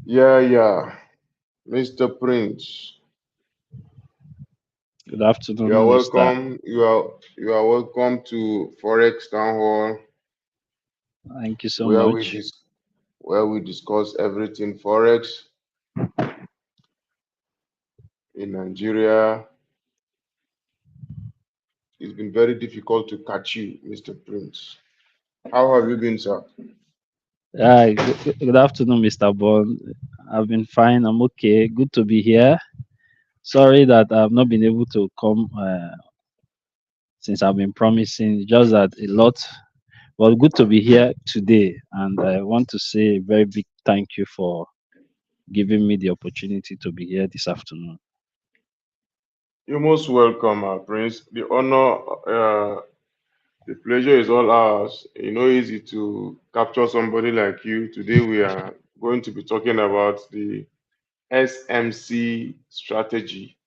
Yeah. Mr. Prince, Good you are afternoon, Mr. welcome. You are welcome to Forex Town Hall, Thank you so where we much. dis- where we discuss everything Forex in Nigeria. It's been very difficult to catch you, Mr. Prince. How have you been, sir? Good afternoon, Mr. Bond. I've been fine. I'm okay. Good to be here. Sorry that I've not been able to come since I've been promising. Just that a lot. Well, good to be here today, and I want to say a very big thank you for giving me the opportunity to be here this afternoon. You're most welcome, Prince. The pleasure is all ours. Easy to capture somebody like you. Today we are going to be talking about the SMC strategy,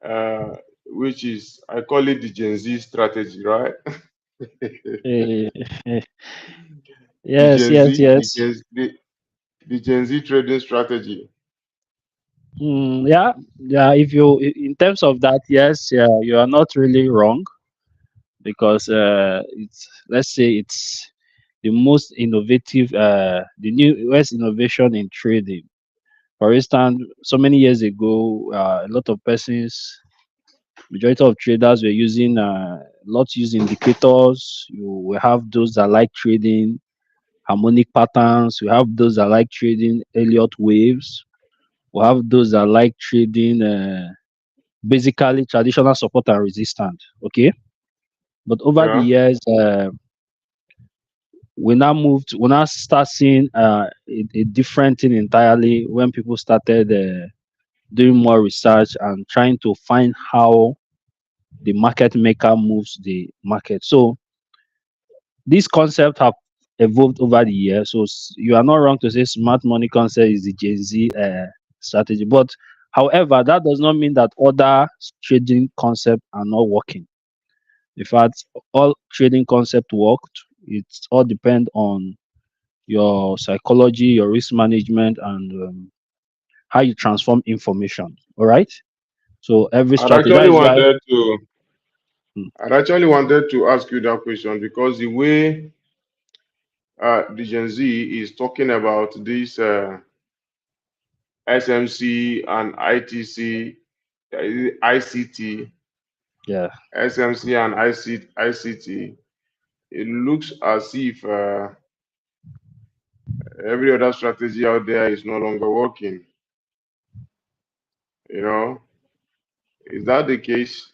uh, which is, I call it the Gen Z strategy, right? Eh, the yes, Gen yes, Z, yes. the Gen Z trading strategy. Yeah, yeah. If you, in terms of that, yes, yeah, you are not really wrong because it's, let's say, it's the most innovative, the newest innovation in trading. For instance, so many years ago, a lot of persons, majority of traders were using lots use indicators. You will have those that like trading harmonic patterns. You have those that like trading Elliott waves. We have those that like trading basically traditional support and resistance. Okay, but over the Yeah. years, we now start seeing a different thing entirely when people started doing more research and trying to find how the market maker moves the market. So these concepts have evolved over the years. So you are not wrong to say smart money concept is the Gen Z strategy. But however, that does not mean that other trading concepts are not working. In fact, all trading concept worked. It all depend on your psychology, your risk management, and how you transform information. All right. So every I'd strategy, that actually is why. wanted to Hmm, I'd actually wanted to ask you that question because the way the Gen Z is talking about this SMC and ITC, ICT, yeah. SMC and ICT, it looks as if every other strategy out there is no longer working. You know, is that the case?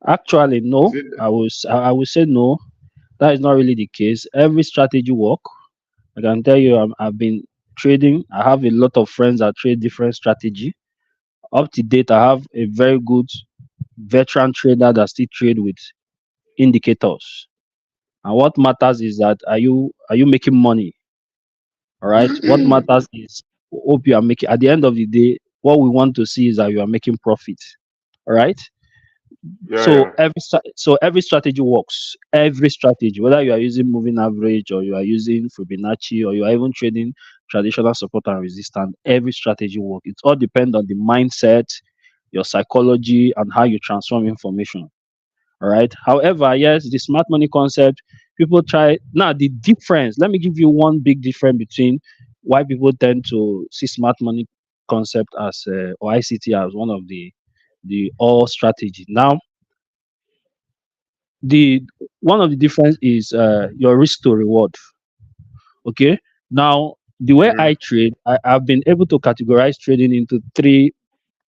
Actually, Is no. it? I will say no. That is not really the case. Every strategy work. I can tell you, I've been trading. I have a lot of friends that trade different strategy. Up to date, I have a very good veteran trader that still trade with indicators. And what matters is that are you making money? All right. What matters is hope you are making. At the end of the day, what we want to see is that you are making profit. All right. Yeah, So yeah. every strategy works. Every strategy, whether you are using moving average or you are using Fibonacci or you are even trading traditional support and resistance, every strategy works. It all depends on the mindset, your psychology, and how you transform information. All right. However, yes, the smart money concept, people try now. The difference. Let me give you one big difference between why people tend to see smart money concept as or ICT as one of the all strategy. Now the one of the difference is your risk to reward. Okay, now the way Mm-hmm. I trade, I've been able to categorize trading into three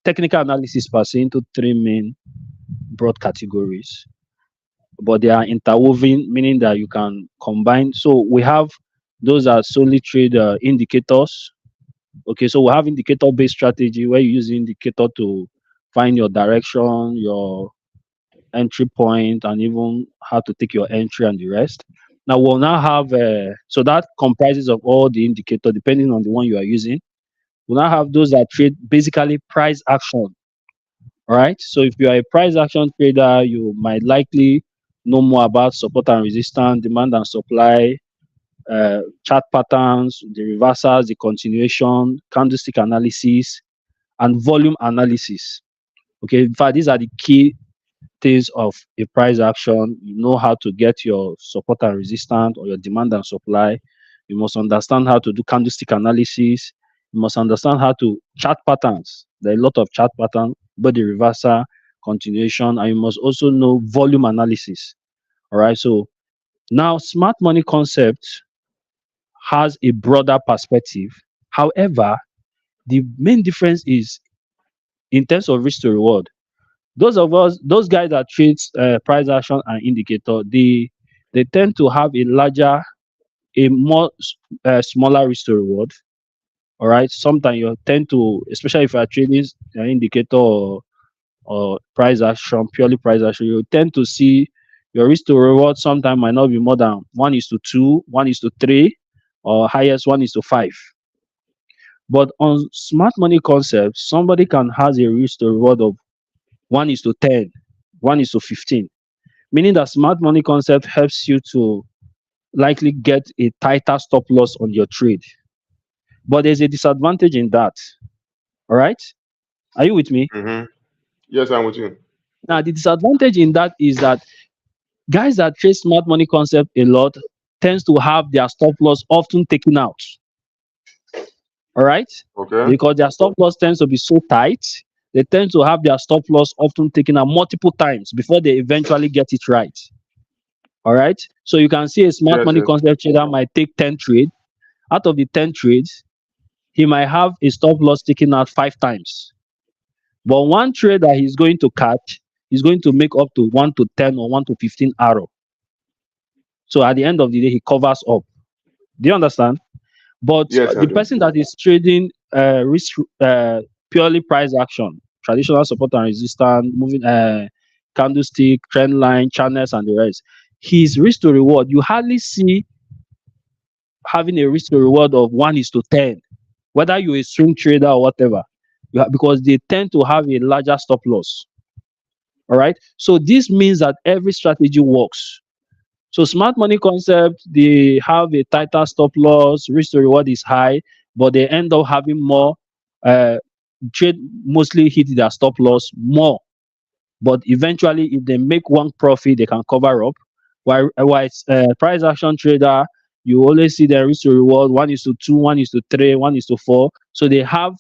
technical analysis per se into three main broad categories, but they are interwoven, meaning that you can combine. So we have those are solely trade indicators. Okay, so we have indicator based strategy where you use indicator to find your direction, your entry point, and even how to take your entry and the rest. Now we'll now have so that comprises of all the indicator depending on the one you are using. We'll now have those that trade basically price action. All right. So if you are a price action trader, you might likely know more about support and resistance, demand and supply, chart patterns, the reversals, the continuation, candlestick analysis, and volume analysis. Okay, in fact, these are the key things of a price action. You know how to get your support and resistance or your demand and supply. You must understand how to do candlestick analysis. You must understand how to chart patterns. There are a lot of chart pattern, body reversal, continuation, and you must also know volume analysis. All right. So now smart money concept has a broader perspective. However, the main difference is in terms of risk to reward. Those guys that trade price action and indicator, they tend to have a more smaller risk to reward. All right. Sometimes you tend to, especially if you are trading indicator or price action, purely price action, you tend to see your risk to reward sometimes might not be more than 1:2, 1:3, or highest 1:5. But on smart money concepts, somebody can has a risk to reward of 1:10, 1:15, meaning that smart money concept helps you to likely get a tighter stop loss on your trade. But there's a disadvantage in that. All right. Are you with me? Mm-hmm. Yes, I'm with you. Now, the disadvantage in that is that guys that trade smart money concept a lot tends to have their stop loss often taken out. All right. Okay. Because their stop loss tends to be so tight, they tend to have their stop loss often taken out multiple times before they eventually get it right. All right. So you can see a smart Yes, money yes. concept trader might take 10 trades. Out of the 10 trades, he might have a stop loss taken out 5 times. But one trade that he's going to catch is going to make up to 1 to 10 or 1 to 15 arrow. So at the end of the day, he covers up. Do you understand? But Yes, I the do. person that is trading risk purely price action, traditional support and resistance, moving candlestick, trend line, channels, and the rest, his risk to reward, you hardly see having a risk to reward of 1:10, whether you're a swing trader or whatever, because they tend to have a larger stop loss. All right. So this means that every strategy works. So smart money concept, they have a tighter stop loss, risk to reward is high, but they end up having more uh, trade mostly hit their stop loss more. But eventually, if they make one profit, they can cover up. While it's price action trader, you always see their risk to reward 1:2, 1:3, 1:4. So they have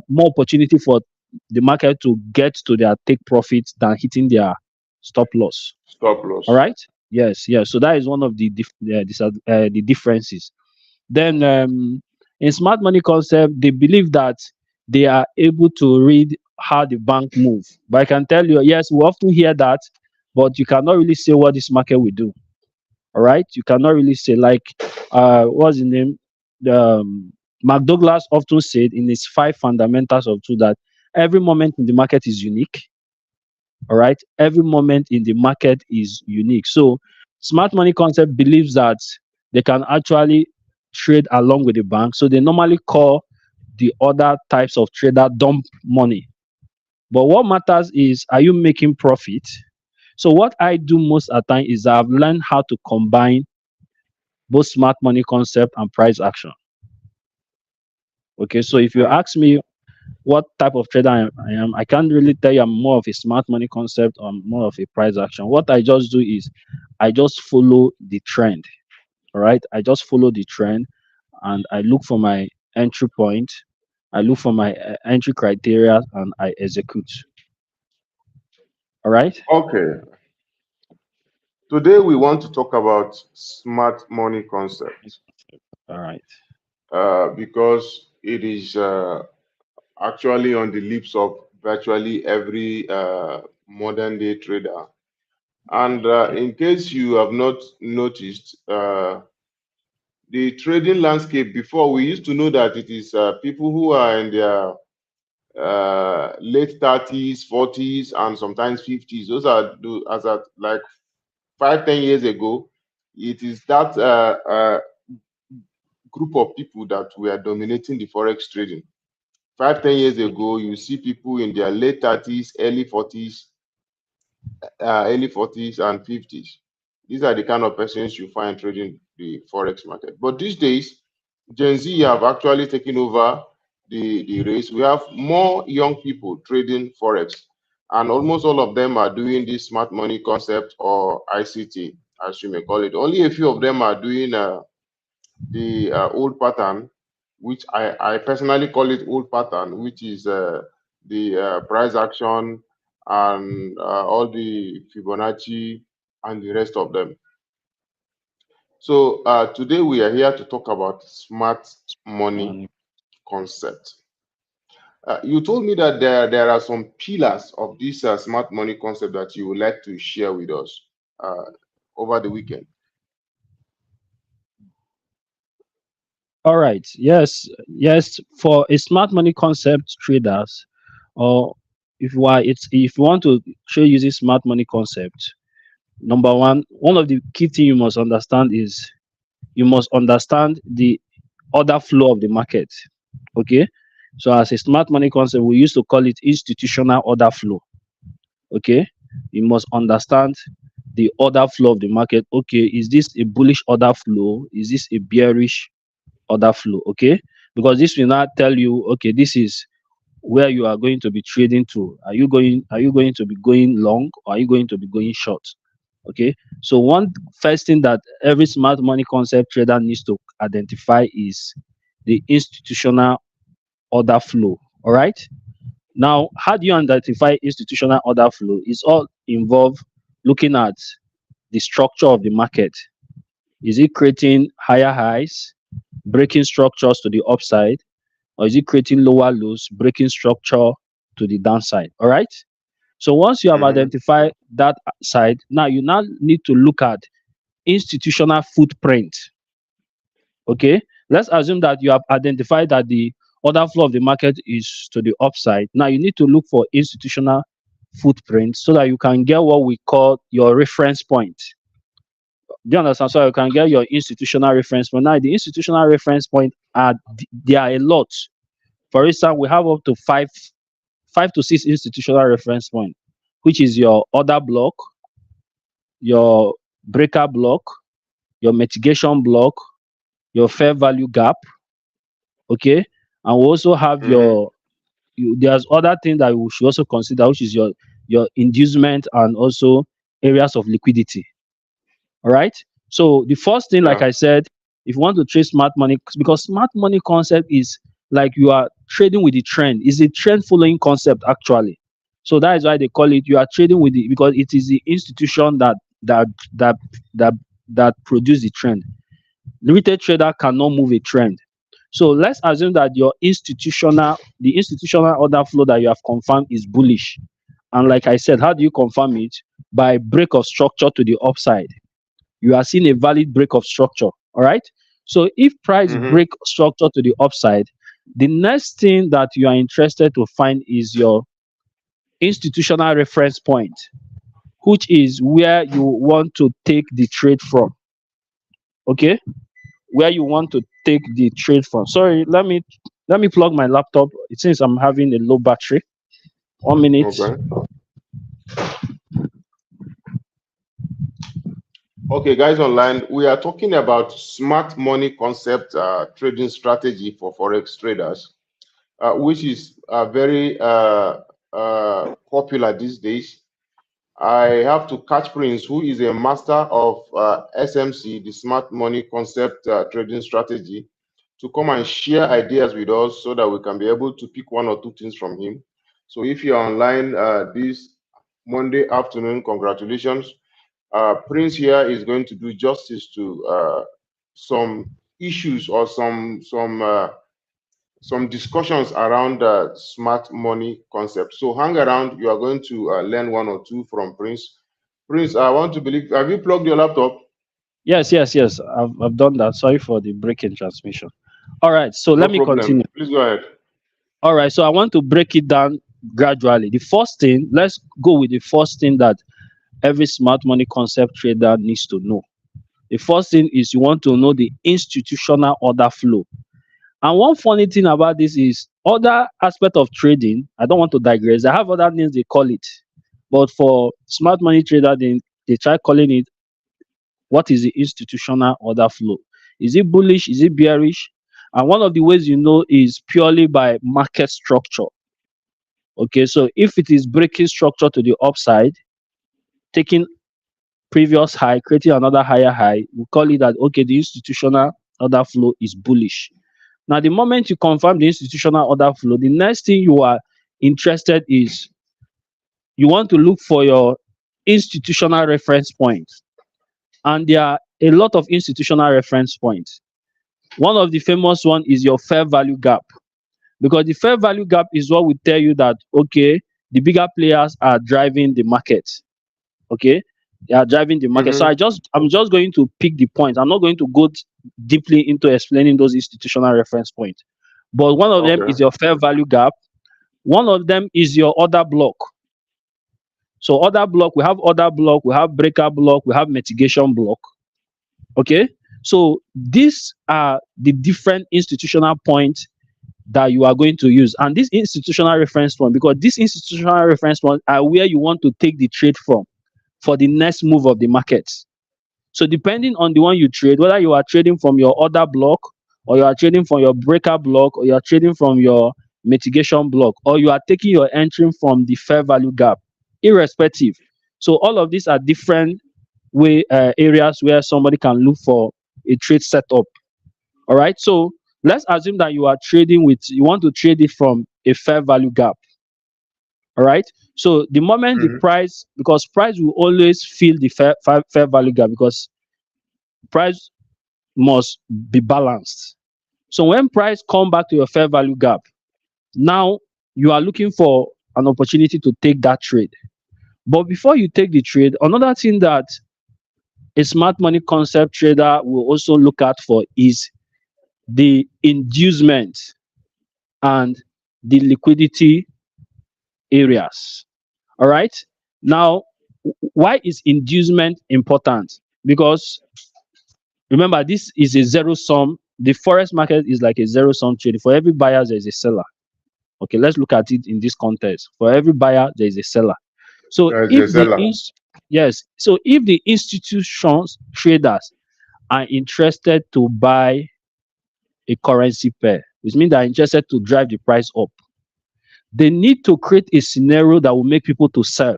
more opportunity for the market to get to their take profits than hitting their stop loss. Stop All loss. right. Yes, yes. So that is one of the differences. Then in smart money concept, they believe that they are able to read how the bank move. But I can tell you, yes, we often hear that, but you cannot really say what this market will do. All right, you cannot really say like what's the name? Mark Douglas often said in his 5 fundamentals of truth that every moment in the market is unique. All right. Every moment in the market is unique. So, smart money concept believes that they can actually trade along with the bank. So, they normally call the other types of trader dump money. But what matters is, are you making profit? So, what I do most at time is I've learned how to combine both smart money concept and price action. Okay. So, if you Okay. ask me what type of trader I can't really tell you I'm more of a smart money concept or more of a price action. What I just do is I just follow the trend. All right. I just follow the trend and I look for my entry point. I look for my entry criteria and I execute. All right. Okay. Today we want to talk about smart money concept All right. because it is actually on the lips of virtually every modern day trader. And Okay. in case you have not noticed, the trading landscape before, we used to know that it is people who are in their late 30s, 40s, and sometimes 50s. Those are as at like 5, 10 years ago. It is that group of people that were dominating the forex trading. 5, 10 years ago, you see people in their late 30s, early 40s and 50s. These are the kind of persons you find trading the forex market. But these days, Gen Z have actually taken over the race. We have more young people trading forex, and almost all of them are doing this smart money concept or ICT, as you may call it. Only a few of them are doing the old pattern, which I personally call it old pattern, which is the price action and all the Fibonacci and the rest of them. So today we are here to talk about smart money money. concept. You told me that there are some pillars of this smart money concept that you would like to share with us uh, over the weekend. All right. Yes. Yes. For a smart money concept traders, or if you want to trade using smart money concept, number one of the key thing you must understand is you must understand the order flow of the market. Okay. So as a smart money concept, we used to call it institutional order flow. Okay. You must understand the order flow of the market. Okay, is this a bullish order flow? Is this a bearish order flow? Okay, because this will not tell you, okay, this is where you are going to be trading to. Are you going to be going long, or are you going to be going short? Okay, so one first thing that every smart money concept trader needs to identify is the institutional order flow. All right, now how do you identify institutional order flow? It's all involve looking at the structure of the market. Is it creating higher highs, breaking structures to the upside, or is it creating lower lows, breaking structure to the downside? All right. So once you have Mm-hmm. identified that side, now you now need to look at institutional footprint. Okay. Let's assume that you have identified that the order flow of the market is to the upside. Now you need to look for institutional footprint so that you can get what we call your reference point. Do you understand? So you can get your institutional reference point. Now the institutional reference point are there are a lot. For instance, we have up to five to six institutional reference point, which is your order block, your breaker block, your mitigation block, your fair value gap. Okay, and we also have Mm-hmm. there's other things that we should also consider, which is your inducement and also areas of liquidity. All right. So the first thing, like Yeah. I said, if you want to trade smart money, because smart money concept is like you are trading with the trend. It's a trend following concept actually. So that is why they call it you are trading with the because it is the institution that that that produce the trend. The retail trader cannot move a trend. So let's assume that the institutional order flow that you have confirmed is bullish. And like I said, how do you confirm it? By break of structure to the upside. You are seeing a valid break of structure. All right. So if price Mm-hmm. break structure to the upside, the next thing that you are interested to find is your institutional reference point, which is where you want to take the trade from. Okay, where you want to take the trade from. Sorry, let me plug my laptop. It seems I'm having a low battery. 1 minute. Okay. Okay, guys online, we are talking about smart money concept trading strategy for forex traders, which is very popular these days. I have to catch Prince, who is a master of SMC, the smart money concept trading strategy, to come and share ideas with us so that we can be able to pick one or two things from him. So if you're online this Monday afternoon, congratulations. Prince here is going to do justice to some issues or some discussions around smart money concept. So hang around. You are going to learn one or two from Prince. Prince, I want to believe. Have you plugged your laptop? Yes, yes, yes. I've done that. Sorry for the break in transmission. All right. So No let me problem. continue. Please go ahead. All right. So I want to break it down gradually. The first thing, let's go with the first thing that every smart money concept trader needs to know. The first thing is you want to know the institutional order flow. And one funny thing about this is other aspect of trading. I don't want to digress. I have other names they call it, but for smart money trader, they try calling it What is the institutional order flow? Is it bullish? Is it bearish? And one of the ways you know is purely by market structure. Okay, so if it is breaking structure to the upside, taking previous high, creating another higher high, we call it that okay, the institutional order flow is bullish. Now, the moment you confirm the institutional order flow, the next thing you are interested is you want to look for your institutional reference point. And there are a lot of institutional reference points. One of the famous one is your fair value gap, because the fair value gap is what will tell you that okay, the bigger players are driving the market. Okay, they are driving the market. So Mm-hmm. I'm just going to pick the points. I'm not going to go deeply into explaining those institutional reference points. But one of them is Okay. your fair value gap. One of them is your order block. So order block, we have order block, we have breaker block, we have mitigation block. Okay. So these are the different institutional points that you are going to use. And this institutional reference point, because these institutional reference points are where you want to take the trade from for the next move of the market. So depending on the one you trade, whether you are trading from your order block, or you are trading from your breaker block, or you are trading from your mitigation block, or you are taking your entry from the fair value gap, irrespective. So all of these are different areas where somebody can look for a trade setup. All right. So let's assume that you want to trade it from a fair value gap. All right. So the moment the Mm-hmm. price, because price will always fill the fair value gap, because price must be balanced. So when price come back to your fair value gap, now you are looking for an opportunity to take that trade. But before you take the trade, another thing that a smart money concept trader will also look at for is the inducement and the liquidity areas. All right. Now, why is inducement important? Because remember, this is a zero sum. The forex market is like a zero sum trade. For every buyer, there is a seller. Okay, let's look at it in this context. For every buyer, there is a seller. So There's if a seller. yes, so if the institutions traders are interested to buy a currency pair, which means they are interested to drive the price up, they need to create a scenario that will make people to sell.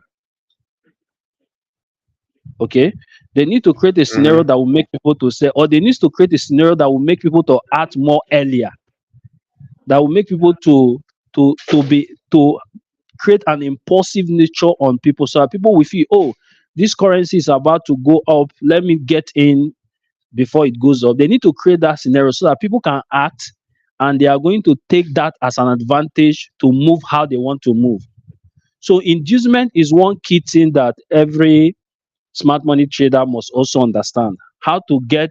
Okay, they need to create a scenario Mm-hmm. that will make people to sell, or they need to create a scenario that will make people to act more earlier, that will make people to create an impulsive nature on people, so that people will feel, oh, this currency is about to go up, let me get in before it goes up. They need to create that scenario so that people can act, and they are going to take that as an advantage to move how they want to move. So inducement is one key thing that every smart money trader must also understand, how to get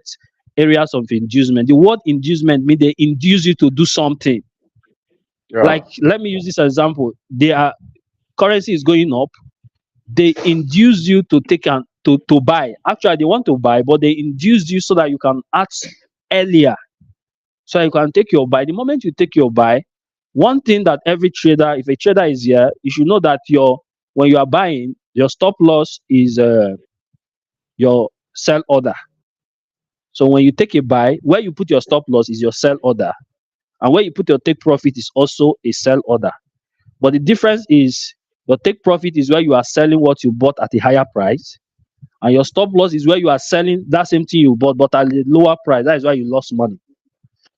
areas of inducement. The word inducement means they induce you to do something. Yeah. Like, let me use this example. Their currency is going up. They induce you to take and to buy. Actually, they want to buy, but they induce you so that you can act earlier. So you can take your buy. The moment you take your buy, one thing that every trader, if a trader is here, you should know that when you are buying, your stop loss is your sell order. So when you take a buy, where you put your stop loss is your sell order, and where you put your take profit is also a sell order. But the difference is your take profit is where you are selling what you bought at a higher price, and your stop loss is where you are selling that same thing you bought but at a lower price. That is why you lost money.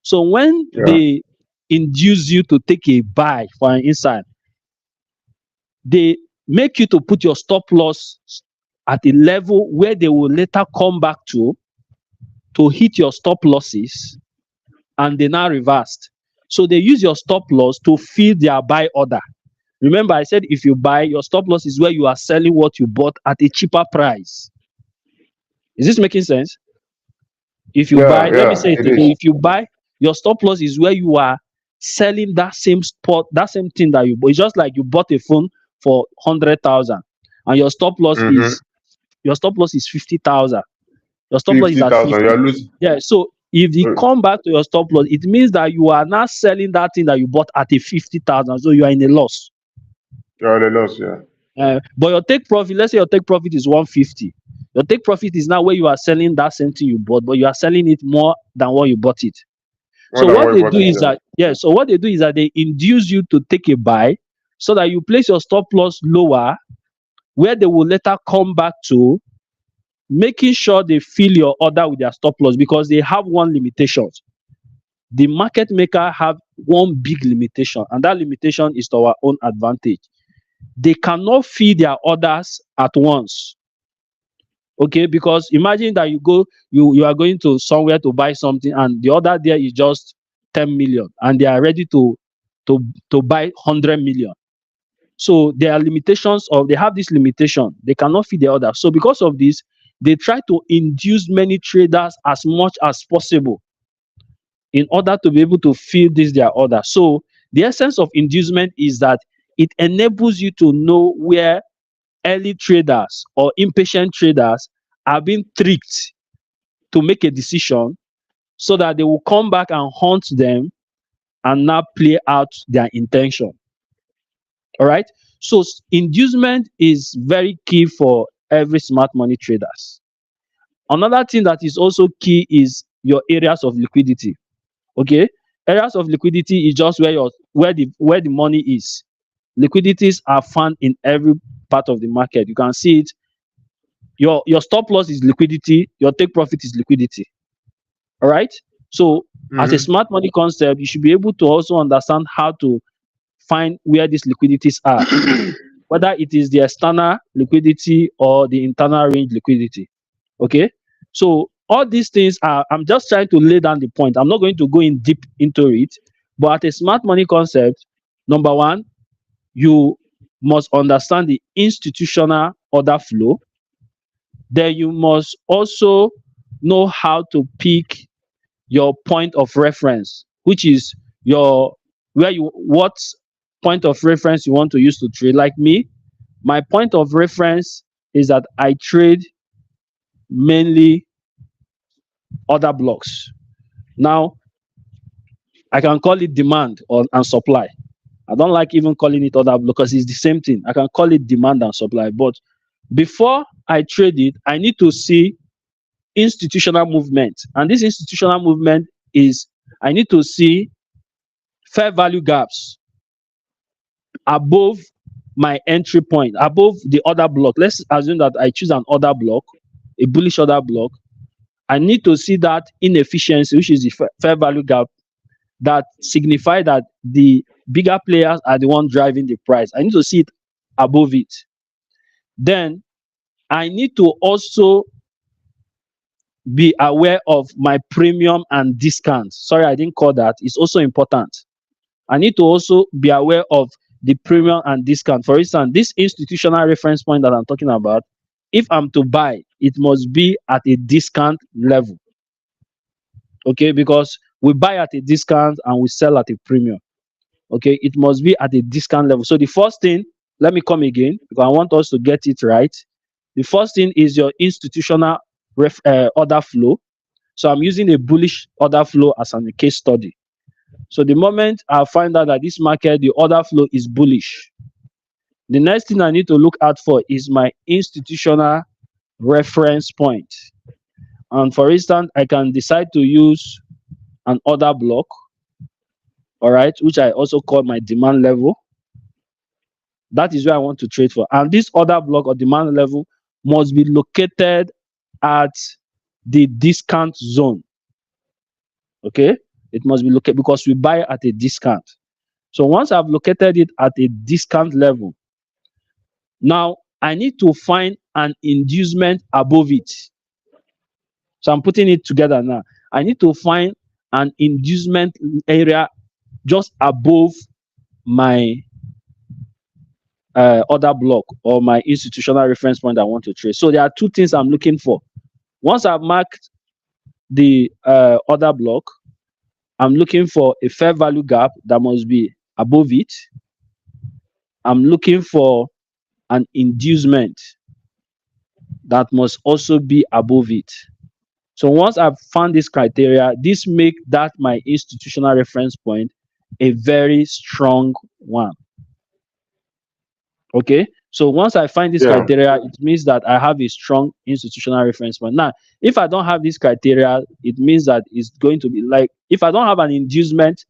So when Yeah. they induce you to take a buy for an insight, they make you to put your stop loss at a level where they will later come back to hit your stop losses, and they now reversed. So they use your stop loss to fill their buy order. Remember, I said if you buy, your stop loss is where you are selling what you bought at a cheaper price. Is this making sense? If you Yeah. buy, let me Yeah. say it It again. is. If you buy, your stop loss is where you are selling that same spot, that same thing that you bought. It's just like you bought a phone for 100,000, and Mm-hmm. your stop loss is 50,000. Your stop loss is at 50,000. You 50. are losing. Yeah. So if they come back to your stop loss, it means that you are now selling that thing that you bought at a 50,000. So you are in a loss. You are the loss. Yeah. But your take profit, let's say your take profit is 150. Your take profit is now where you are selling that same thing you bought, but you are selling it more than what you bought it. More So than what what you they do bought it, is yeah. that, yeah, so what they do is that they induce you to take a buy so that you place your stop loss lower, where they will later come back to making sure they fill your order with their stop loss, because they have one limitation. The market maker have one big limitation, and that limitation is to our own advantage. They cannot fill their orders at once. Okay, because imagine that you are going to somewhere to buy something, and the order there is just 10 million, and they are ready to to buy 100 million. So there are limitations, or they have this limitation. They cannot feed the order. So because of this, they try to induce many traders as much as possible in order to be able to fill this their order. So the essence of inducement is that it enables you to know where early traders or impatient traders are being tricked to make a decision, so that they will come back and hunt them and now play out their intention. All right. So inducement is very key for every smart money traders. Another thing that is also key is your areas of liquidity. Okay. Areas of liquidity is just where the money is. Liquidities are found in every part of the market. You can see it. Your stop loss is liquidity, your take profit is liquidity. All right. So as a Mm-hmm. smart money concept, you should be able to also understand how to find where these liquidities are, whether it is the external liquidity or the internal range liquidity. Okay. So all these things are, I'm just trying to lay down the point. I'm not going to go in deep into it, but at a smart money concept, number one, you must understand the institutional order flow. Then you must also know how to pick your point of reference, which is your where you what point of reference you want to use to trade. Like me, my point of reference is that I trade mainly order blocks. Now, I can call it demand and supply. I don't like even calling it order block because it's the same thing. I can call it demand and supply. But before I trade it, I need to see institutional movement. And this institutional movement is, I need to see fair value gaps above my entry point, above the order block. Let's assume that I choose an order block, a bullish order block. I need to see that inefficiency, which is the fair value gap, that signify that the bigger players are the one driving the price. I need to see it above it. Then I need to also be aware of my premium and discount. Sorry, I didn't call that. It's also important. I need to also be aware of the premium and discount. For instance, this institutional reference point that I'm talking about, if I'm to buy, it must be at a discount level. Okay, because we buy at a discount and we sell at a premium. Okay, it must be at a discount level. So the first thing, let me come again because I want us to get it right. The first thing is your institutional order flow. So I'm using a bullish order flow as a case study. So the moment I find out that this market, the order flow is bullish, the next thing I need to look out for is my institutional reference point. And for instance, I can decide to use an order block, all right, which I also call my demand level. That is where I want to trade for. And this order block or demand level must be located at the discount zone. Okay, it must be located because we buy at a discount. So once I've located it at a discount level, now I need to find an inducement above it. So I'm putting it together now. I need to find an inducement area just above my order block or my institutional reference point I want to trade. So there are two things I'm looking for. Once I've marked the order block, I'm looking for a fair value gap that must be above it. I'm looking for an inducement that must also be above it. So once I've found this criteria, this make that my institutional reference point a very strong one. Okay. So once I find this Yeah. criteria, it means that I have a strong institutional reference point. Now, if I don't have this criteria, it means that it's going to be like if I don't have an inducement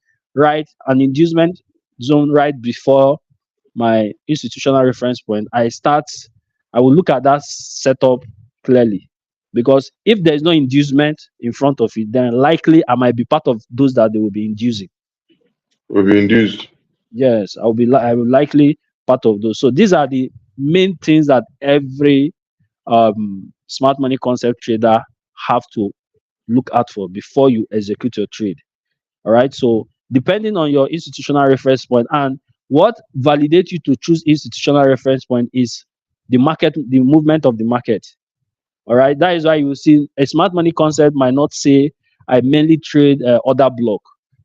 zone right before my institutional reference point, I will look at that setup clearly. Because if there is no inducement in front of it, then likely I might be part of those that they will be inducing. Will be induced. Yes, I will likely part of those. So these are the main things that every smart money concept trader have to look out for before you execute your trade. All right. So depending on your institutional reference point and what validates you to choose institutional reference point is the movement of the market. All right. That is why you see a smart money concept might not say I mainly trade order block.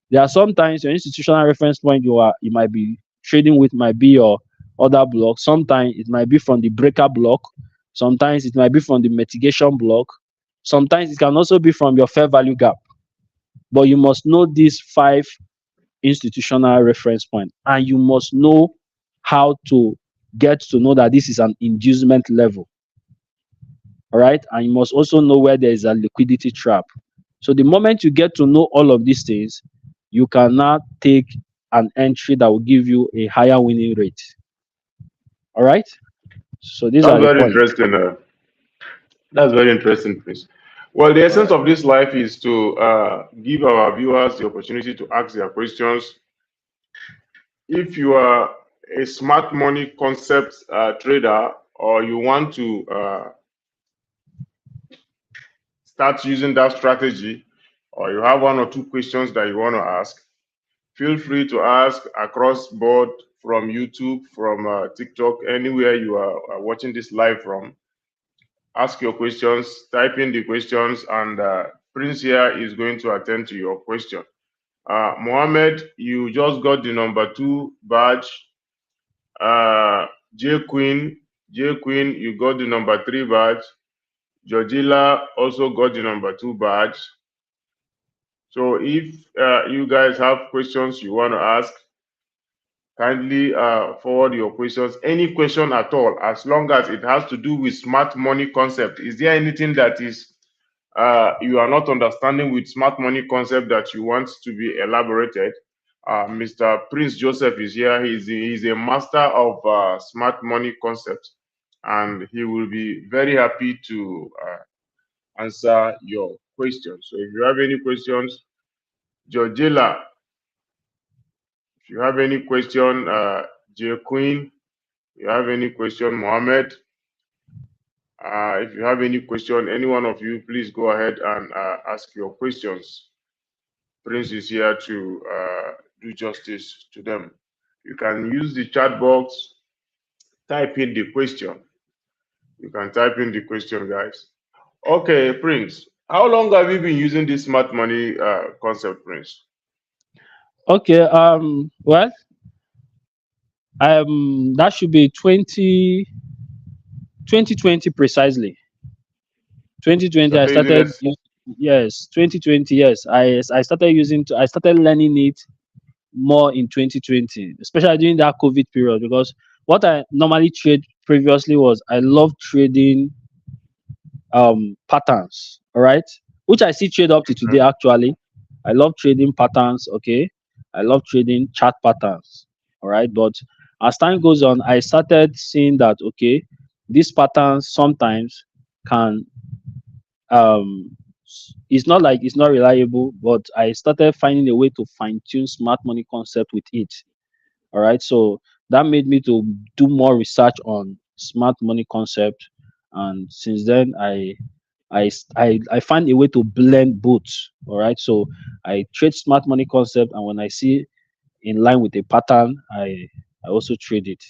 There are sometimes your institutional reference point you might be trading with might be your order block. Sometimes it might be from the breaker block. Sometimes it might be from the mitigation block. Sometimes it can also be from your fair value gap. But you must know these five institutional reference point and you must know how to get to know that this is an inducement level. All right. And you must also know where there is a liquidity trap. So the moment you get to know all of these things, you can now take an entry that will give you a higher winning rate. All right. So these That's are the very points. interesting. That's very interesting, Chris. Well, the essence of this life is to give our viewers the opportunity to ask their questions. If you are a smart money concept trader, or you want to start using that strategy, or you have one or two questions that you want to ask, feel free to ask across board from YouTube, from TikTok, anywhere you are watching this live from. Ask your questions, type in the questions, and Prince here is going to attend to your question. Mohammed, you just got the number 2 badge. Uh, J Queen, you got the number 3 badge. Georgilla also got the number 2 badge. So if you guys have questions you want to ask, kindly forward your questions. Any question at all, as long as it has to do with smart money concept. Is there anything that is you are not understanding with smart money concept that you want to be elaborated? Mr. Prince Joseph is here. He's a master of smart money concept, and he will be very happy to answer your questions. So if you have any questions, Georgilla, if you have any question, J Queen, you have any question, Mohammed, if you have any question, any one of you, please go ahead and ask your questions. Prince is here to do justice to them. You can use the chat box, type in the question. You can type in the question, guys. Okay, Prince, how long have you been using this smart money concept, Prince? Okay. Well, that should be 2020 precisely. 2020 I Started using started this. yes, 2020, yes. I started learning it more in 2020, especially during that COVID period. Because what I normally trade previously was I love trading patterns, all right, which I still trade up to today. Actually, I love trading patterns. Okay, I love trading chart patterns, all right. But as time goes on, I started seeing that okay, these patterns sometimes can it's not like it's not reliable, but I started finding a way to fine tune smart money concept with it. All right, so that made me to do more research on smart money concept, and since then I find a way to blend both. All right, so I trade smart money concept, and when I see in line with a pattern, I also trade it.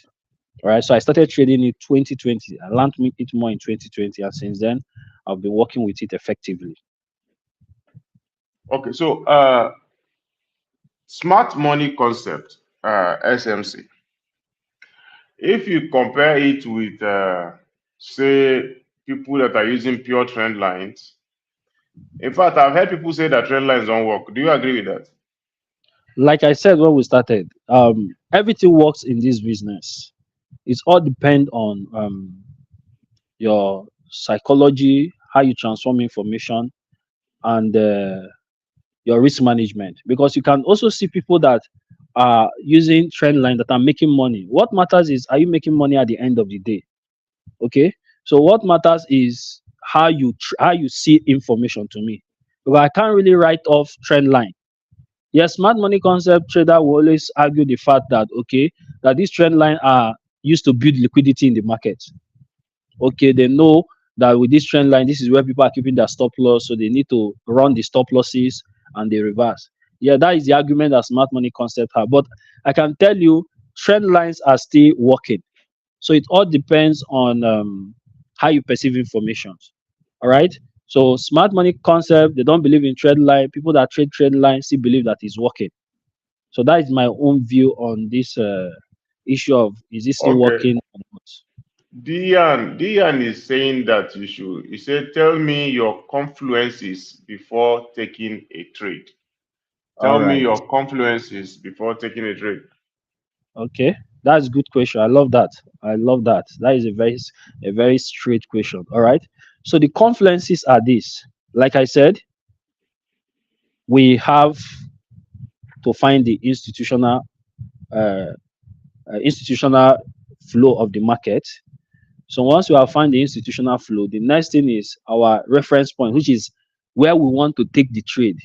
All right, so I started trading in 2020. I learned it more in 2020, and since then I've been working with it effectively. Okay, so smart money concept, SMC. If you compare it with, say, people that are using pure trend lines, in fact, I've heard people say that trend lines don't work. Do you agree with that? Like I said when we started, everything works in this business. It's all depend on your psychology, how you transform information, and your risk management. Because you can also see people that are using trend line that are making money. What matters is, are you making money at the end of the day? Okay. So what matters is how you see information to me. Because I can't really write off trend line. Yes, smart money concept trader will always argue the fact that, okay, that this trend line are used to build liquidity in the market. Okay, they know that with this trend line, this is where people are keeping their stop loss, so they need to run the stop losses and they reverse. Yeah, that is the argument that smart money concept have. But I can tell you, trend lines are still working. So it all depends on how you perceive information. All right. So smart money concept, they don't believe in trend line. People that trade line still believe that it's working. So that is my own view on this issue of, is this still Okay. working or not? Dian is saying that you should. He said, "Tell me your confluences before taking a trade. All Tell me right. your confluences before taking a trade." Okay, that's a good question. I love that. I love that. That is a very straight question. All right. So the confluences are this. Like I said, we have to find the uh, institutional flow of the market. So once we have found the institutional flow, the next thing is our reference point, which is where we want to take the trade.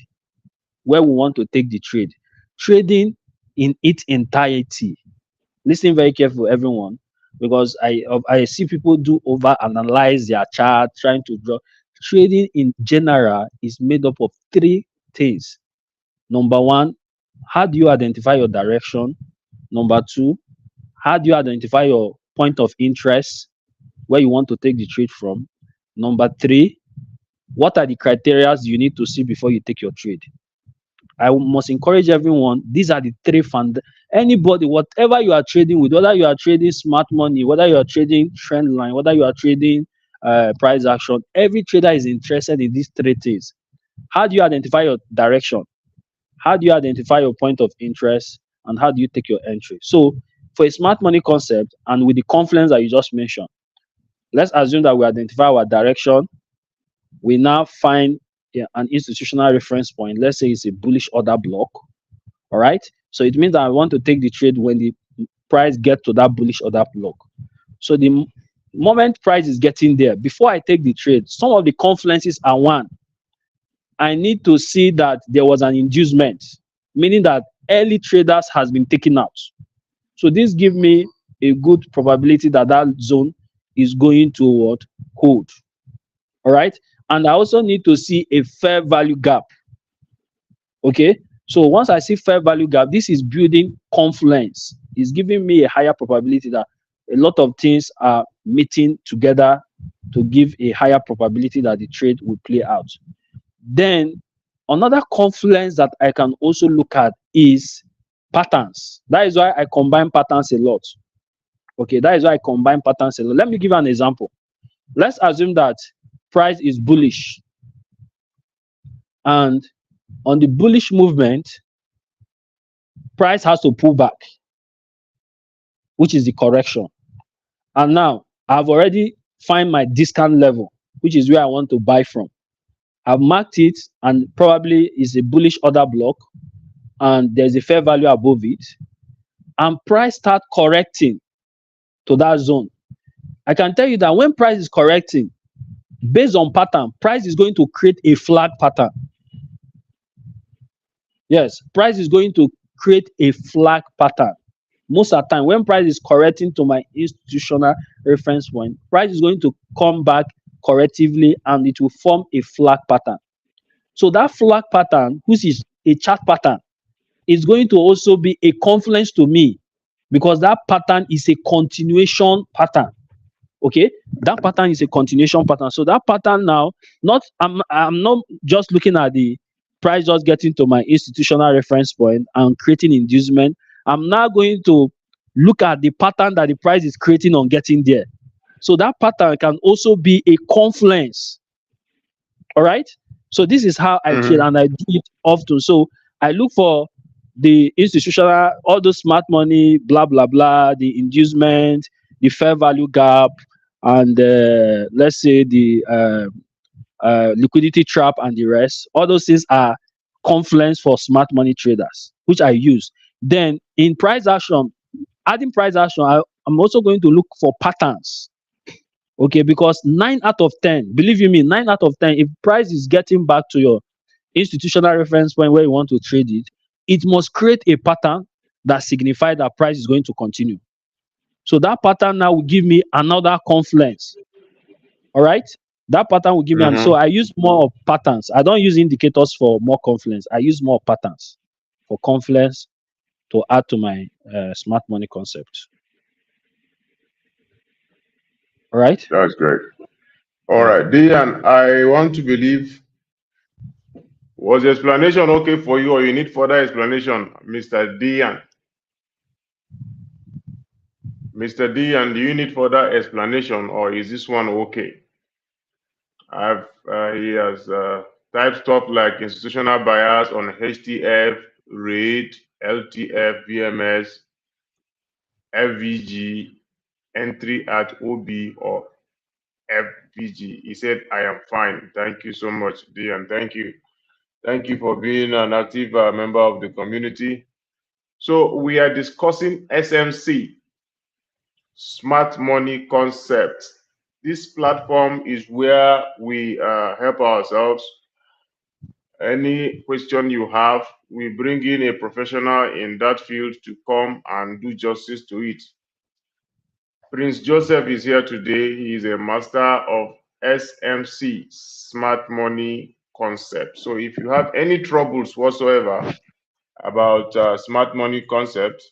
Where we want to take the trade. Trading in its entirety. Listen very careful, everyone, because I see people do over analyze their chart, trying to draw. Trading in general is made up of three things. Number one, how do you identify your direction? Number two, how do you identify your point of interest where you want to take the trade from? Number three, what are the criteria you need to see before you take your trade? I must encourage everyone. These are the three fund. Anybody, whatever you are trading with, whether you are trading smart money, whether you are trading trend line, whether you are trading price action, every trader is interested in these three things. How do you identify your direction? How do you identify your point of interest? And how do you take your entry? So, for a smart money concept, and with the confluence that you just mentioned, let's assume that we identify our direction. We now find, yeah, an institutional reference point. Let's say it's a bullish order block. All right. So it means that I want to take the trade when the price get to that bullish order block. So the moment price is getting there, before I take the trade, some of the confluences are one. I need to see that there was an inducement, meaning that early traders has been taken out. So this give me a good probability that that zone is going to what, hold. All right. And I also need to see a fair value gap. Okay. So once I see fair value gap, this is building confluence. It's giving me a higher probability that a lot of things are meeting together to give a higher probability that the trade will play out. Then another confluence that I can also look at is patterns. That is why I combine patterns a lot. Okay, that is why I combine patterns a lot. Let me give you an example. Let's assume that price is bullish, and on the bullish movement, price has to pull back, which is the correction. And now I've already find my discount level, which is where I want to buy from. I've marked it, and probably is a bullish order block, and there's a fair value above it, and price start correcting to that zone. I can tell you that when price is correcting, based on pattern, price is going to create a flag pattern. Yes, price is going to create a flag pattern. Most of the time, when price is correcting to my institutional reference point, price is going to come back correctively and it will form a flag pattern. So that flag pattern, which is a chart pattern, is going to also be a confluence to me, because that pattern is a continuation pattern. Okay, that pattern is a continuation pattern. So that pattern now, I'm not just looking at the price just getting to my institutional reference point and creating inducement. I'm now going to look at the pattern that the price is creating on getting there. So that pattern can also be a confluence. All right. So this is how I trade, Mhm. and I do it often. So I look for the institutional, all those smart money, blah blah blah, the inducement, the fair value gap, and let's say the liquidity trap and the rest. All those things are confluence for smart money traders, which I use. Then in price action, adding price action, I'm also going to look for patterns. Okay, because 9 out of 10, believe you me, 9 out of 10, if price is getting back to your institutional reference point where you want to trade it, it must create a pattern that signifies that price is going to continue. So that pattern now will give me another confluence. All right. That pattern will give me, and so Mm-hmm. I use more of patterns. I don't use indicators for more confluence. I use more patterns for confluence to add to my smart money concept. All right. That's great. All Yeah. right, Dian, I want to believe, was the explanation okay for you, or you need further explanation, Mr. Dian? Mr. Dian, do you need further explanation, or is this one okay? He has typed stuff like institutional bias on HTF, RAID, LTF, VMS, FVG, entry at OB or FVG. He said, I am fine. Thank you so much, Dian. Thank you. Thank you for being an active member of the community. So we are discussing SMC, Smart Money Concept. This platform is where we help ourselves. Any question you have, we bring in a professional in that field to come and do justice to it. Prince Joseph is here today. He is a master of SMC, Smart Money Concept. So if you have any troubles whatsoever about smart money concept,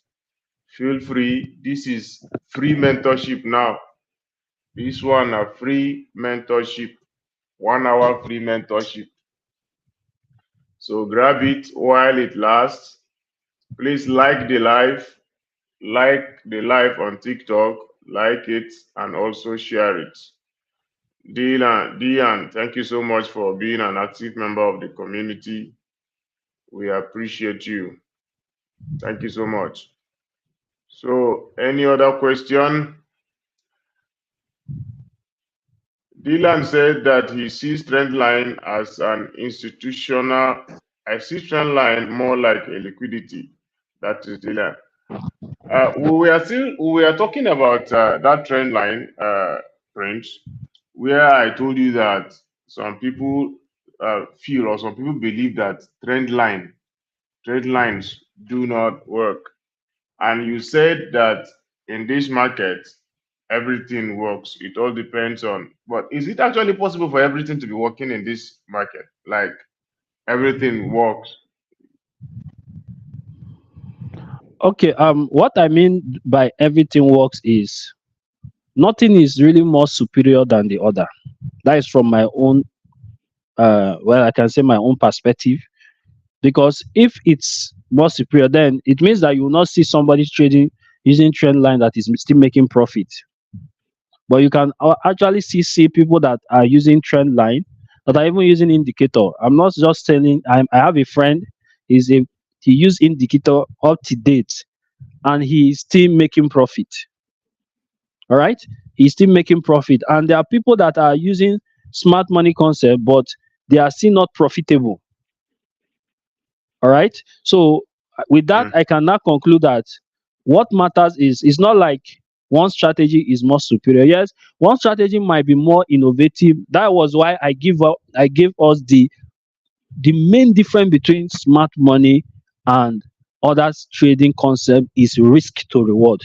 feel free. This is free mentorship now. This one a free mentorship, 1 hour free mentorship. So grab it while it lasts. Please like the live on TikTok, like it, and also share it. Dian, thank you so much for being an active member of the community. We appreciate you. Thank you so much. So, any other question? Dylan said that he sees trend line as an institutional. I see trend line more like a liquidity. That is Dylan. We are talking about that trend line, Prince, where I told you that some people feel, or some people believe that trend lines do not work. And you said that in this market, everything works. It all depends on, but is it actually possible for everything to be working in this market? Like everything works. Okay. What I mean by everything works is nothing is really more superior than the other. That is from my own, well, I can say my own perspective. Because if it's more superior, then it means that you will not see somebody trading using trend line that is still making profit. But you can actually see people that are using trend line, that are even using indicator. I'm not just telling. I have a friend. He used indicator up to date, and he's still making profit. All right, he's still making profit. And there are people that are using smart money concept, but they are still not profitable. All right. So with that, Mm, I can now conclude that what matters is it's not like one strategy is more superior. Yes, one strategy might be more innovative. That was why I gave us the main difference between smart money and other trading concept is risk to reward.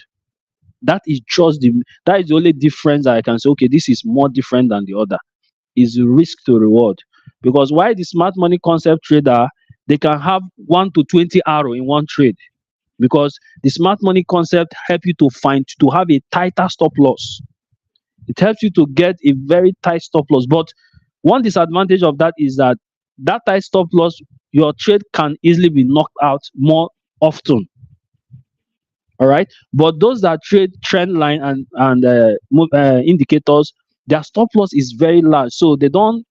That is the only difference that I can say, okay, this is more different than the other, is risk to reward. Because why the smart money concept trader, they can have 1 to 20 arrow in one trade, because the smart money concept help you to have a tighter stop loss. It helps you to get a very tight stop loss. But one disadvantage of that is that that tight stop loss, your trade can easily be knocked out more often. All right. But those that trade trend line and indicators, their stop loss is very large, so they don't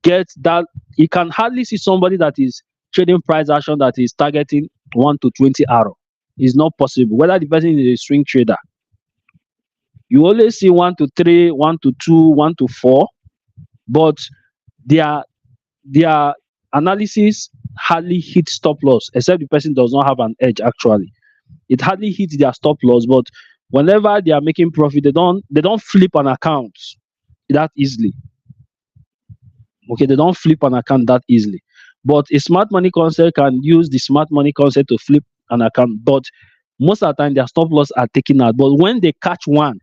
get that. You can hardly see somebody that is trading price action that is targeting 1 to 20 arrow. It's not possible, whether the person is a swing trader. You always see 1 to 3, 1 to 2, 1 to 4, but their their analysis hardly hit stop loss, except the person does not have an edge actually. It hardly hits their stop loss, but whenever they are making profit, they don't flip an account that easily. Okay, they don't flip an account that easily. But a smart money concept can use the smart money concept to flip an account, but most of the time their stop loss are taken out. But when they catch one,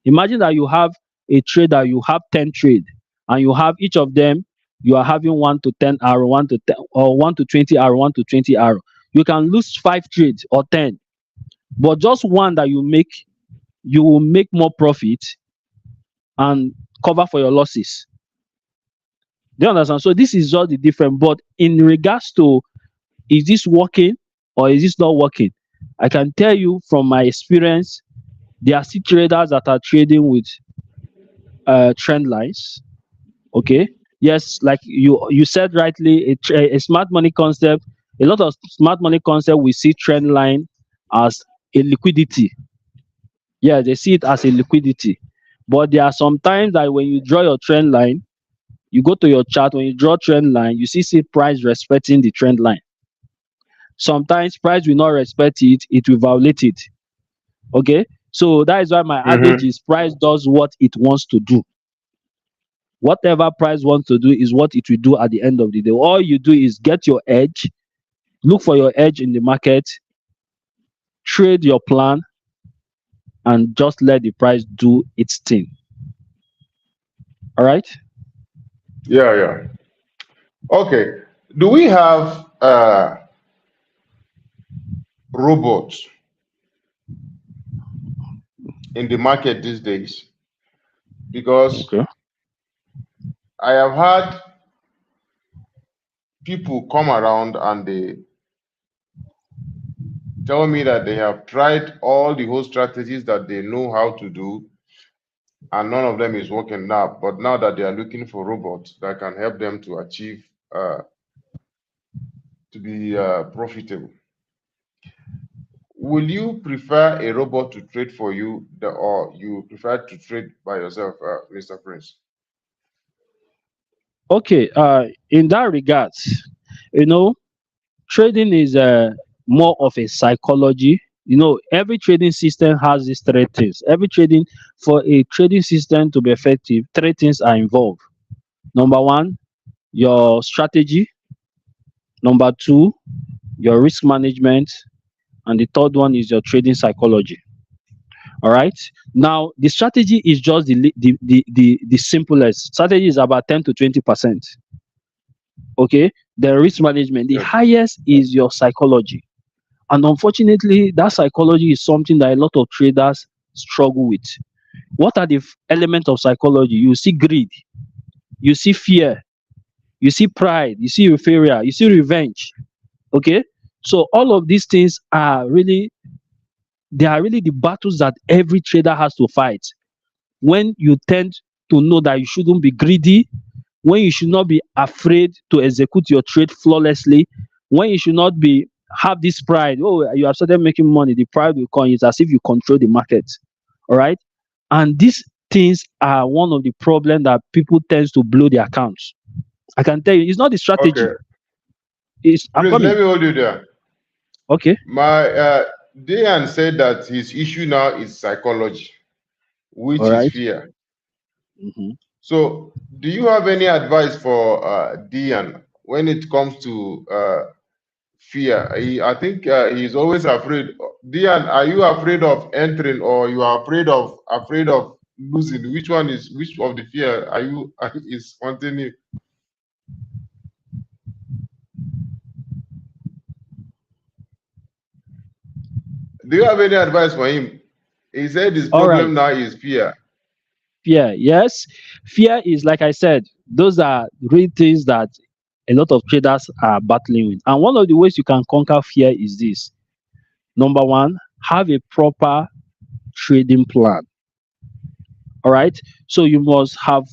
imagine that you have a trader, you have 10 trade, and you have each of them, you are having 1 to 10 arrow, 1 to 10, or 1 to 20 arrow, 1 to 20 arrow. You can lose 5 trades or 10, but just one that you make, you will make more profit and cover for your losses. Do you understand? So this is just the difference. But in regards to, is this working or is this not working, I can tell you from my experience, there are still traders that are trading with trend lines. Okay, yes, like you said rightly, a smart money concept, a lot of smart money concept, we see trend line as a liquidity. Yeah, they see it as a liquidity. But there are some times that when you draw your trend line, you go to your chart, when you draw trend line, you see price respecting the trend line. Sometimes price will not respect it, it will violate it. Okay, so that is why my adage Mm-hmm. is price does what it wants to do. Whatever price wants to do is what it will do at the end of the day. All you do is get your edge, look for your edge in the market, trade your plan, and just let the price do its thing. All right. Yeah, yeah. Okay. Do we have robots in the market these days? Because Okay. I have had people come around and they tell me that they have tried all the whole strategies that they know how to do, and none of them is working now. But now that they are looking for robots that can help them to achieve to be profitable, will you prefer a robot to trade for you, or you prefer to trade by yourself, Mr. Prince? Okay. In that regards, you know, trading is more of a psychology. Every trading system has these three things. Every trading For a trading system to be effective, three things are involved. Number one, your strategy. Number two, your risk management, and the third one is your trading psychology. All right. Now, the strategy is just the simplest. Strategy is about 10 to 20%. Okay. The risk management, the Yes. highest is your psychology. And unfortunately, that psychology is something that a lot of traders struggle with. What are the elements of psychology? You see greed, you see fear, you see pride, you see euphoria, you see revenge. Okay. So all of these things are really, they are really the battles that every trader has to fight. When you tend to know that you shouldn't be greedy, when you should not be afraid to execute your trade flawlessly, when you should not be have this pride. Oh, you have started making money, the pride will come. It's as if you control the market. All right. And these things are one of the problems that people tends to blow their accounts. I can tell you, it's not the strategy. Okay. I'm Please let coming. me hold you there. Okay. My Dayan said that his issue now is psychology, which All is right. fear. Mhm. So, do you have any advice for Dian when it comes to fear? I think he's always afraid. Dian, are you afraid of entering, or you are afraid of losing? Which of the fear are you is haunting you? Do you have any advice for him? He said his All right. problem now is fear. Fear. Yes. Fear is, like I said, those are real things that a lot of traders are battling with. And one of the ways you can conquer fear is this. Number one, have a proper trading plan. All right. So you must have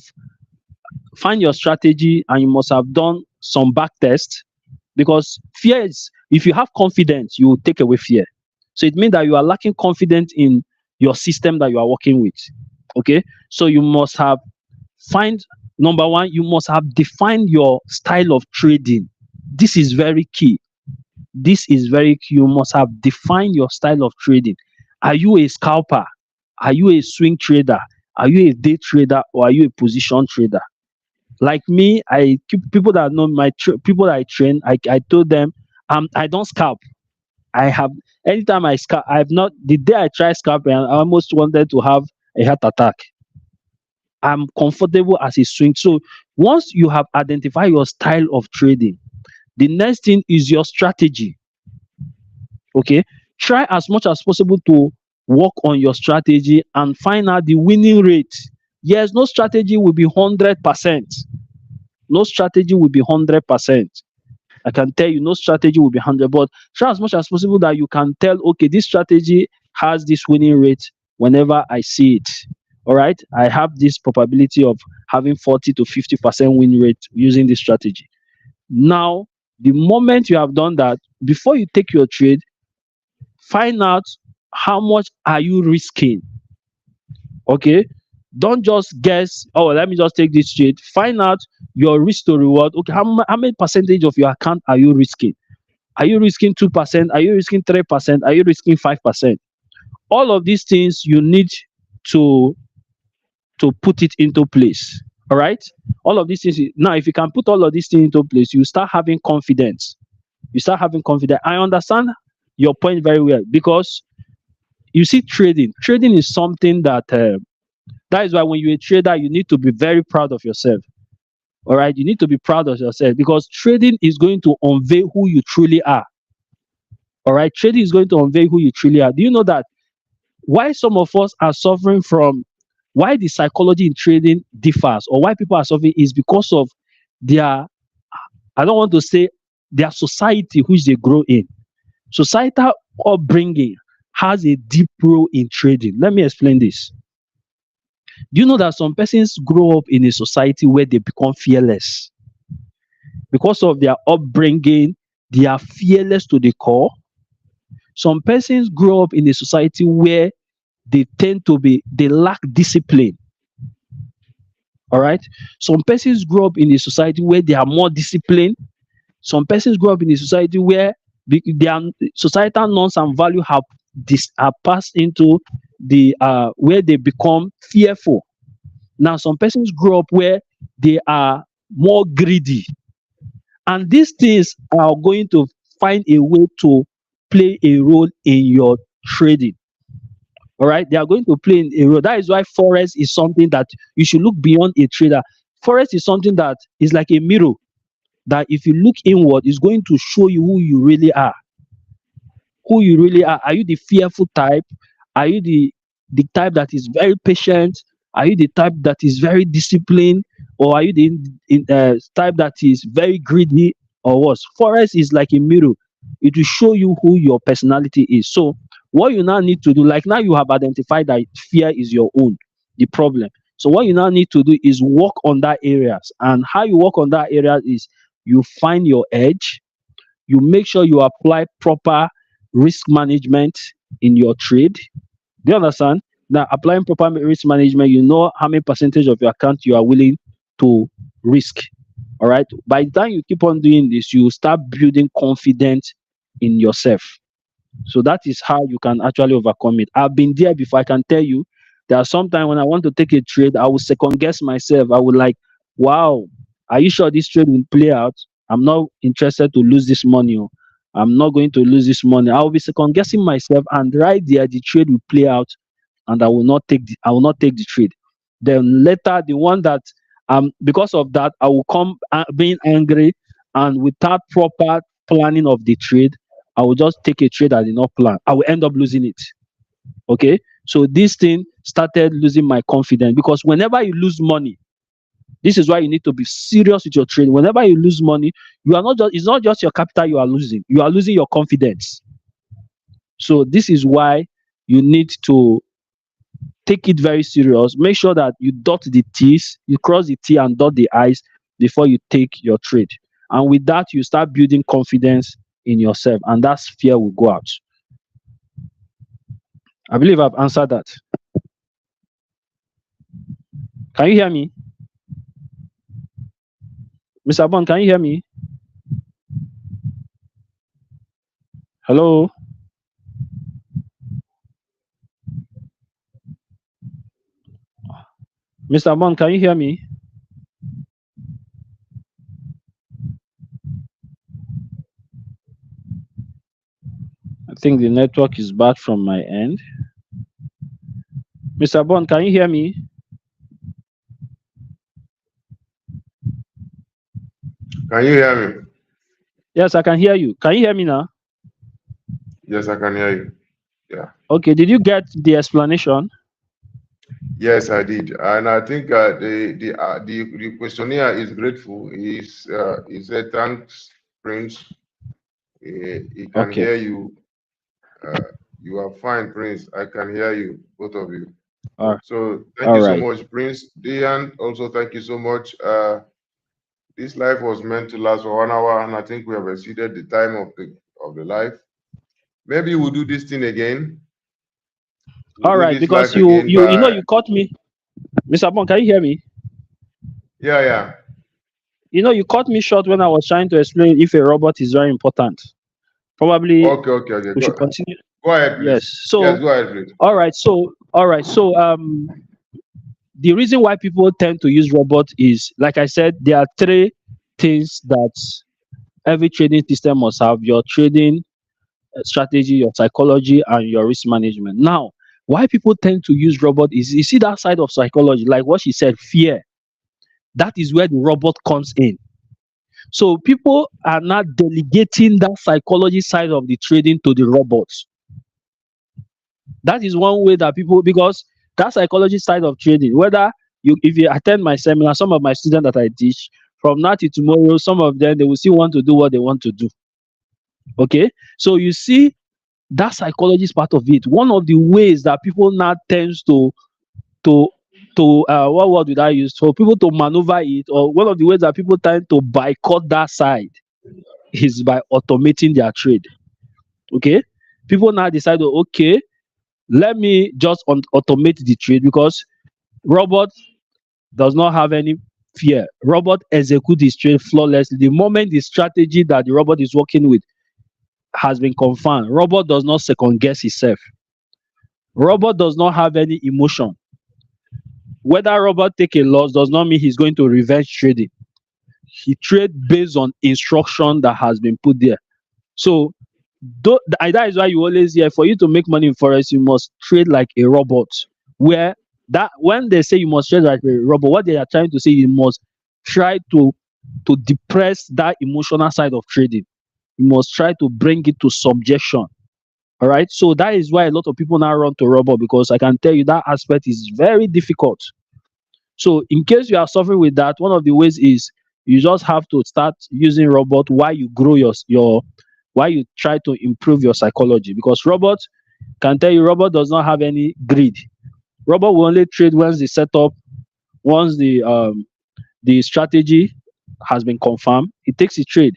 find your strategy, and you must have done some back test, because fear is, if you have confidence, you will take away fear. So it means that you are lacking confidence in your system that you are working with. Okay, so you must have find number one, you must have defined your style of trading. This is very key. This is very key. You must have defined your style of trading. Are you a scalper? Are you a swing trader? Are you a day trader, or are you a position trader? Like me, I keep people that know people that I train. I told them, I don't scalp. I have anytime I scalp, I've not the day I tried scalping, I almost wanted to have a heart attack. I'm comfortable as a swing. So once you have identified your style of trading, the next thing is your strategy. Okay, try as much as possible to work on your strategy and find out the winning rate. Yes, no strategy will be 100%. No strategy will be 100%. I can tell you, no strategy will be 100, but try as much as possible that you can tell, okay, this strategy has this winning rate whenever I see it. All right, I have this probability of having 40 to 50% win rate using this strategy. Now, the moment you have done that, before you take your trade, find out how much are you risking. Okay, don't just guess, oh, let me just take this trade. Find out your risk to reward. Okay, how many percentage of your account are you risking? Are you risking 2%? Are you risking 3%? Are you risking 5%? All of these things you need to put it into place. All right. All of these things. Now, if you can put all of these things into place, you start having confidence. You start having confidence. I understand your point very well, because you see, trading is something that is why when you're a trader, you need to be very proud of yourself. All right. You need to be proud of yourself, because trading is going to unveil who you truly are. All right. Trading is going to unveil who you truly are. Do you know that why some of us are suffering from, why the psychology in trading differs, or why people are suffering, is because of their, I don't want to say their society which they grow in. Societal upbringing has a deep role in trading. Let me explain this. Do you know that some persons grow up in a society where they become fearless? Because of their upbringing, they are fearless to the core. Some persons grow up in a society where they lack discipline. All right. Some persons grow up in a society where they are more disciplined. Some persons grow up in a society where their societal norms and value have passed into the where they become fearful. Now, some persons grow up where they are more greedy, and these things are going to find a way to play a role in your trading. All right, they are going to play a role. That is why forex is something that you should look beyond a trader. Forex is something that is like a mirror, that if you look inward, is going to show you who you really are. Who you really are. Are you the fearful type? Are you the type that is very patient? Are you the type that is very disciplined? Or are you the type that is very greedy, or what? Forex is like a mirror. It will show you who your personality is. So what you now need to do, like now you have identified that fear is your own, the problem. So what you now need to do is work on that areas. And how you work on that area is you find your edge, you make sure you apply proper risk management in your trade. Do you understand? Now, applying proper risk management, you know how many percentage of your account you are willing to risk. All right. By the time you keep on doing this, you start building confidence in yourself. So that is how you can actually overcome it. I've been there before. I can tell you, there are sometimes when I want to take a trade, I will second guess myself. I would like, wow, are you sure this trade will play out? I'm not interested to lose this money. Oh. I'm not going to lose this money. I will be second guessing myself, and right there, the trade will play out, and I will not take the trade. Then later, the one that because of that, I will come being angry, and without proper planning of the trade, I will just take a trade I did not plan. I will end up losing it. Okay. So this thing started losing my confidence, because whenever you lose money, this is why you need to be serious with your trade. Whenever you lose money, you are not just it's not just your capital you are losing your confidence. So this is why you need to take it very serious. Make sure that you dot the T's, you cross the T and dot the I's before you take your trade. And with that, you start building confidence in yourself, and that fear will go out. I believe I've answered that. Can you hear me? Mr. Bond, can you hear me? Hello? Mr. Bond, can you hear me? I think the network is bad from my end. Mr. Bond, can you hear me? Can you hear me? Yes, I can hear you. Can you hear me now? Yes, I can hear you. Yeah. Okay, did you get the explanation? Yes, I did, and I think the questionnaire is grateful. He said thanks, Prince. He can Okay. hear you. Uh, you are fine, Prince. I can hear you, both of you. All So thank all you so right. much, Prince. Diane, also thank you so much. This life was meant to last for 1 hour, and I think we have exceeded the time of the life. Maybe we'll do this thing again. We'll All do right, this because live again by you caught me. Mr. Bond, can you hear me? yeah, yeah. You caught me short when I was trying to explain if a robot is very important. Probably Okay, okay, okay. we should continue. Go ahead, Yes. please. Yes, So, go ahead, please. all right. So, the reason why people tend to use robot is, like I said, there are three things that every trading system must have: your trading strategy, your psychology, and your risk management. Now, why people tend to use robot is, you see that side of psychology, like what she said, fear. That is where the robot comes in. So people are not delegating that psychology side of the trading to the robots. That is one way that people, because that psychology side of trading, whether if you attend my seminar, some of my students that I teach, from now to tomorrow, some of them they will still want to do what they want to do. Okay, so you see that psychology is part of it. One of the ways that people now tends to what word did I use for people to maneuver it, or one of the ways that people tend to boycott that side is by automating their trade. Okay, people now decide, okay, let me just automate the trade, because robot does not have any fear. Robot execute his trade flawlessly. The moment the strategy that the robot is working with has been confirmed, robot does not second guess itself. Robot does not have any emotion. Whether robot take a loss does not mean he's going to revenge trading. He trade based on instruction that has been put there. So that is why you always hear, for you to make money in forex, you must trade like a robot. Where that when they say you must trade like a robot, what they are trying to say, you must try to depress that emotional side of trading. You must try to bring it to subjection. All right. So that is why a lot of people now run to robot, because I can tell you that aspect is very difficult. So in case you are suffering with that, one of the ways is you just have to start using robot while you grow your while you try to improve your psychology, because robot can tell you, robot does not have any greed. Robot will only trade once the setup, once the strategy has been confirmed, he takes a trade.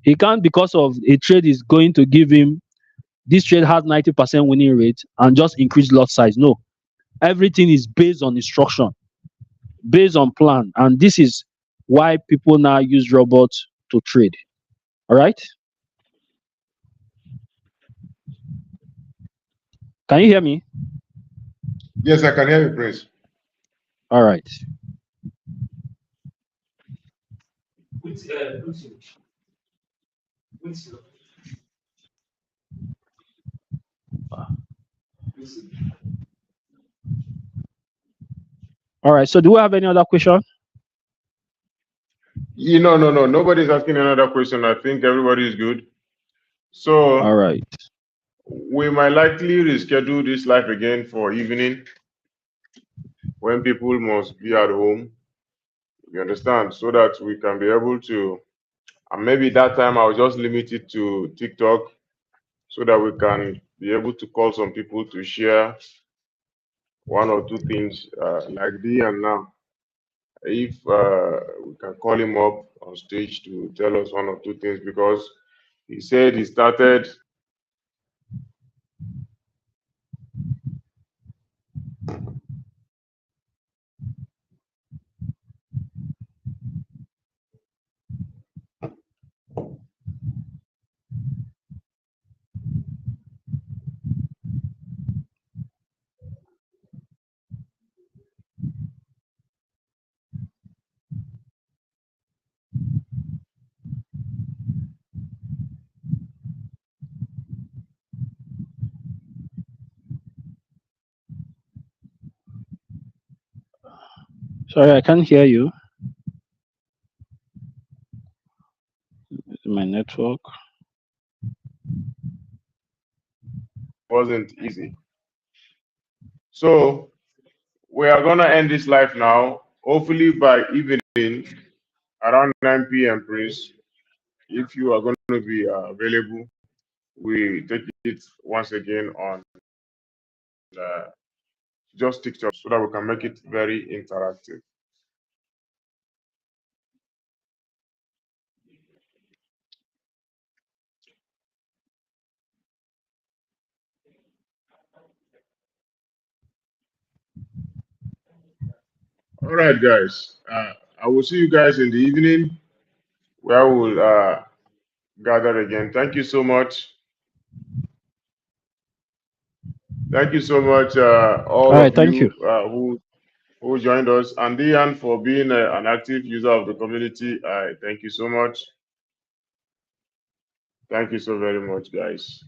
He can't, because of a trade is going to give him, this trade has 90% winning rate, and just increase lot size. No, everything is based on instruction, based on plan, and this is why people now use robots to trade. All right, can you hear me? Yes, I can hear you, Prince. All right. All right, so do we have any other question? No. Nobody's asking another question. I think everybody is good. All So right. we might likely reschedule this live again for evening when people must be at home. You understand? So that we can be able to, and maybe that time I'll just limit it to TikTok so that we can be able to call some people to share one or two things like the and now. If we can call him up on stage to tell us one or two things, because he said he started Sorry, I can't hear you. My network. Wasn't easy. So we are gonna end this live now. Hopefully by evening around 9 p.m. Prince, if you are going to be available, we take it once again on uh, just TikTok so that we can make it very interactive. All right, guys. I will see you guys in the evening where we'll gather again. Thank you so much. Thank you so much, All all right, of thank you. you who joined us, and Diane for being an active user of the community. I thank you so much. Thank you so very much, guys.